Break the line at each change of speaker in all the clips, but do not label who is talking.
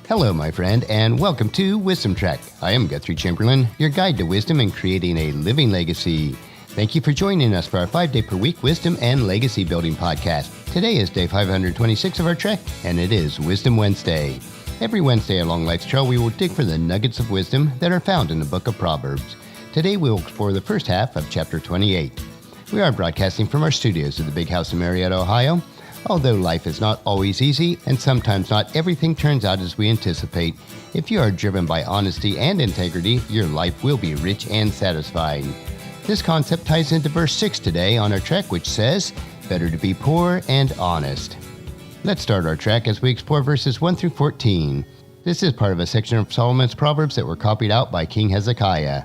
Hello, my friend, and welcome to Wisdom Trek. I am Guthrie Chamberlain, your guide to wisdom and creating a living legacy. Thank you for joining us for our 5-day-per-week wisdom and legacy building podcast. Today is day 526 of our trek, and it is Wisdom Wednesday. Every Wednesday along life's trail, we will dig for the nuggets of wisdom that are found in the book of Proverbs. Today, we will explore the first half of chapter 28. We are broadcasting from our studios at the Big House in Marietta, Ohio. Although life is not always easy, and sometimes not everything turns out as we anticipate, if you are driven by honesty and integrity, your life will be rich and satisfying. This concept ties into verse 6 today on our trek, which says, "Better to be poor and honest." Let's start our trek as we explore verses 1 through 14. This is part of a section of Solomon's Proverbs that were copied out by King Hezekiah.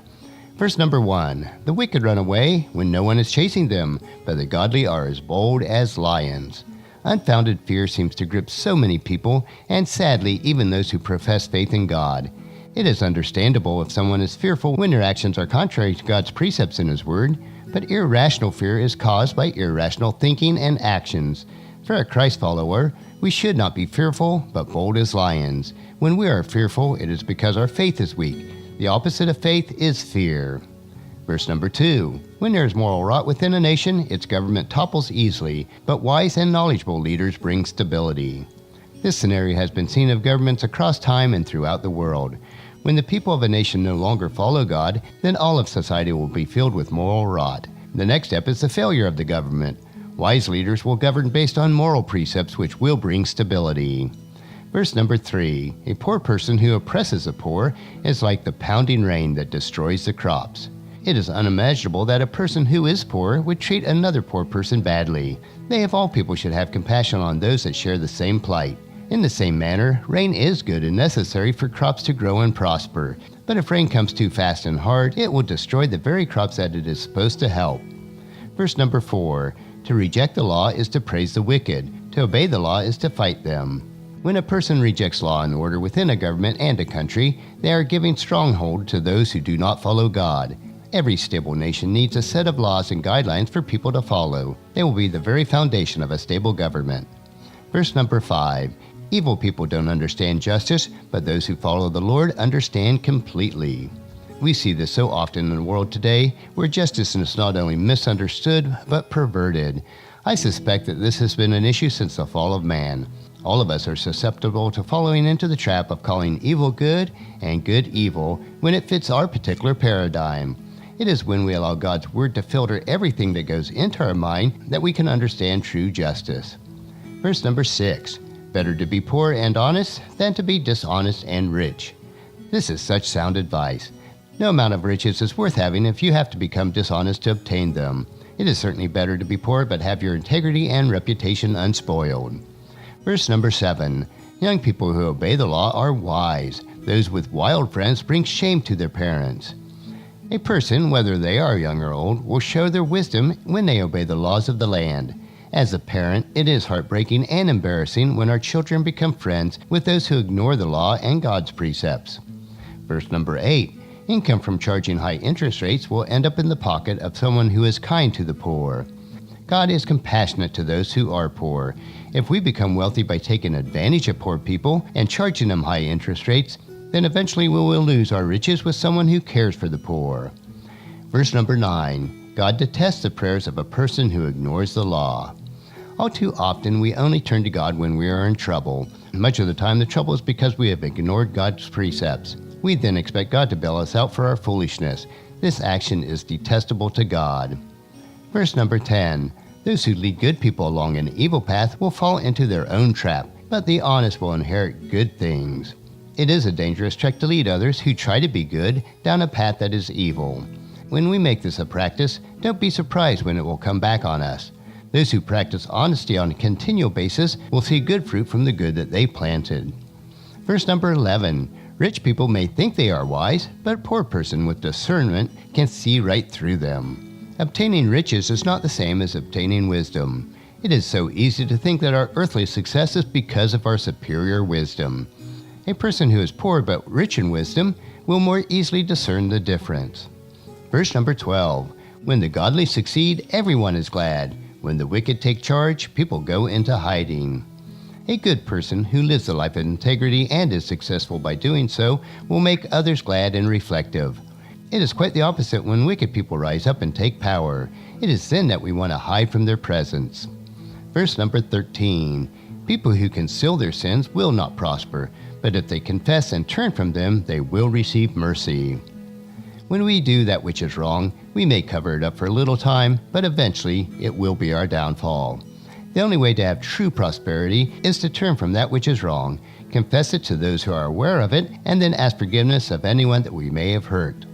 Verse number 1, "The wicked run away when no one is chasing them, but the godly are as bold as lions." Unfounded fear seems to grip so many people, and sadly, even those who profess faith in God. It is understandable if someone is fearful when their actions are contrary to God's precepts in His Word, but irrational fear is caused by irrational thinking and actions. For a Christ follower, we should not be fearful, but bold as lions. When we are fearful, it is because our faith is weak. The opposite of faith is fear. Verse number 2, "When there is moral rot within a nation, its government topples easily, but wise and knowledgeable leaders bring stability." This scenario has been seen of governments across time and throughout the world. When the people of a nation no longer follow God, then all of society will be filled with moral rot. The next step is the failure of the government. Wise leaders will govern based on moral precepts which will bring stability. Verse number 3, "A poor person who oppresses the poor is like the pounding rain that destroys the crops." It is unimaginable that a person who is poor would treat another poor person badly. They of all people should have compassion on those that share the same plight. In the same manner, rain is good and necessary for crops to grow and prosper. But if rain comes too fast and hard, it will destroy the very crops that it is supposed to help. Verse number 4, "To reject the law is to praise the wicked. To obey the law is to fight them." When a person rejects law and order within a government and a country, they are giving stronghold to those who do not follow God. Every stable nation needs a set of laws and guidelines for people to follow. They will be the very foundation of a stable government. Verse number 5, "Evil people don't understand justice, but those who follow the Lord understand completely." We see this so often in the world today, where justice is not only misunderstood, but perverted. I suspect that this has been an issue since the fall of man. All of us are susceptible to falling into the trap of calling evil good and good evil when it fits our particular paradigm. It is when we allow God's Word to filter everything that goes into our mind that we can understand true justice. Verse number 6, "Better to be poor and honest than to be dishonest and rich." This is such sound advice. No amount of riches is worth having if you have to become dishonest to obtain them. It is certainly better to be poor but have your integrity and reputation unspoiled. Verse number 7, "Young people who obey the law are wise. Those with wild friends bring shame to their parents." A person, whether they are young or old, will show their wisdom when they obey the laws of the land. As a parent, it is heartbreaking and embarrassing when our children become friends with those who ignore the law and God's precepts. Verse number 8, "Income from charging high interest rates will end up in the pocket of someone who is kind to the poor." God is compassionate to those who are poor. If we become wealthy by taking advantage of poor people and charging them high interest rates, then eventually we will lose our riches with someone who cares for the poor. Verse number 9, "God detests the prayers of a person who ignores the law." All too often we only turn to God when we are in trouble. Much of the time the trouble is because we have ignored God's precepts. We then expect God to bail us out for our foolishness. This action is detestable to God. Verse number 10, "Those who lead good people along an evil path will fall into their own trap, but the honest will inherit good things." It is a dangerous trek to lead others who try to be good down a path that is evil. When we make this a practice, don't be surprised when it will come back on us. Those who practice honesty on a continual basis will see good fruit from the good that they planted. Verse number 11, "Rich people may think they are wise, but a poor person with discernment can see right through them." Obtaining riches is not the same as obtaining wisdom. It is so easy to think that our earthly success is because of our superior wisdom. A person who is poor but rich in wisdom will more easily discern the difference. Verse number 12, "When the godly succeed, everyone is glad. When the wicked take charge, people go into hiding." A good person who lives a life of integrity and is successful by doing so will make others glad and reflective. It is quite the opposite when wicked people rise up and take power. It is then that we want to hide from their presence. Verse number 13. People who conceal their sins will not prosper, but if they confess and turn from them, they will receive mercy. When we do that which is wrong, we may cover it up for a little time, but eventually it will be our downfall. The only way to have true prosperity is to turn from that which is wrong, confess it to those who are aware of it, and then ask forgiveness of anyone that we may have hurt.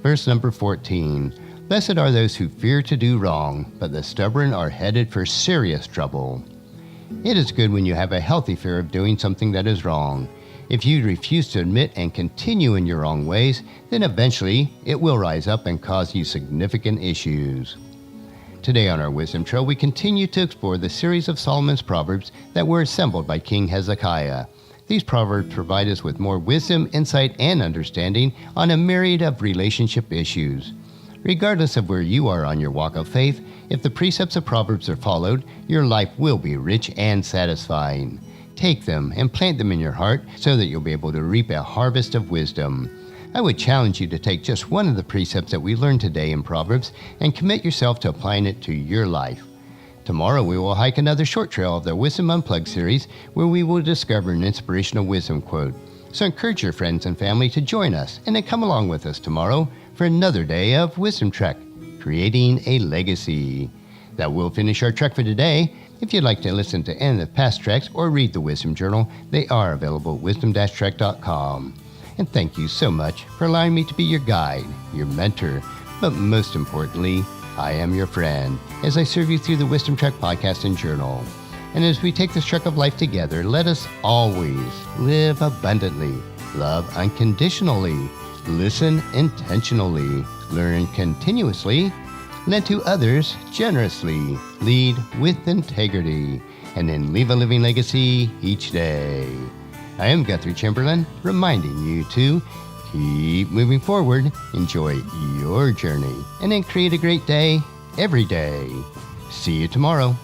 Verse number 14. Blessed are those who fear to do wrong, but the stubborn are headed for serious trouble. It is good when you have a healthy fear of doing something that is wrong. If you refuse to admit and continue in your wrong ways, then eventually it will rise up and cause you significant issues. Today on our Wisdom Trail, we continue to explore the series of Solomon's Proverbs that were assembled by King Hezekiah. These Proverbs provide us with more wisdom, insight, and understanding on a myriad of relationship issues. Regardless of where you are on your walk of faith, if the precepts of Proverbs are followed, your life will be rich and satisfying. Take them and plant them in your heart so that you'll be able to reap a harvest of wisdom. I would challenge you to take just one of the precepts that we learned today in Proverbs and commit yourself to applying it to your life. Tomorrow we will hike another short trail of the Wisdom Unplugged series where we will discover an inspirational wisdom quote. So encourage your friends and family to join us and then come along with us tomorrow for another day of Wisdom Trek, creating a legacy. That will finish our trek for today. If you'd like to listen to any of the past treks or read the Wisdom Journal, they are available at wisdom-trek.com. And thank you so much for allowing me to be your guide, your mentor, but most importantly, I am your friend as I serve you through the Wisdom Trek podcast and journal. And as we take this trek of life together, let us always live abundantly, love unconditionally, listen intentionally, learn continuously, lend to others generously, lead with integrity, and then leave a living legacy each day. I am Guthrie Chamberlain, reminding you to keep moving forward, enjoy your journey, and then create a great day every day. See you tomorrow.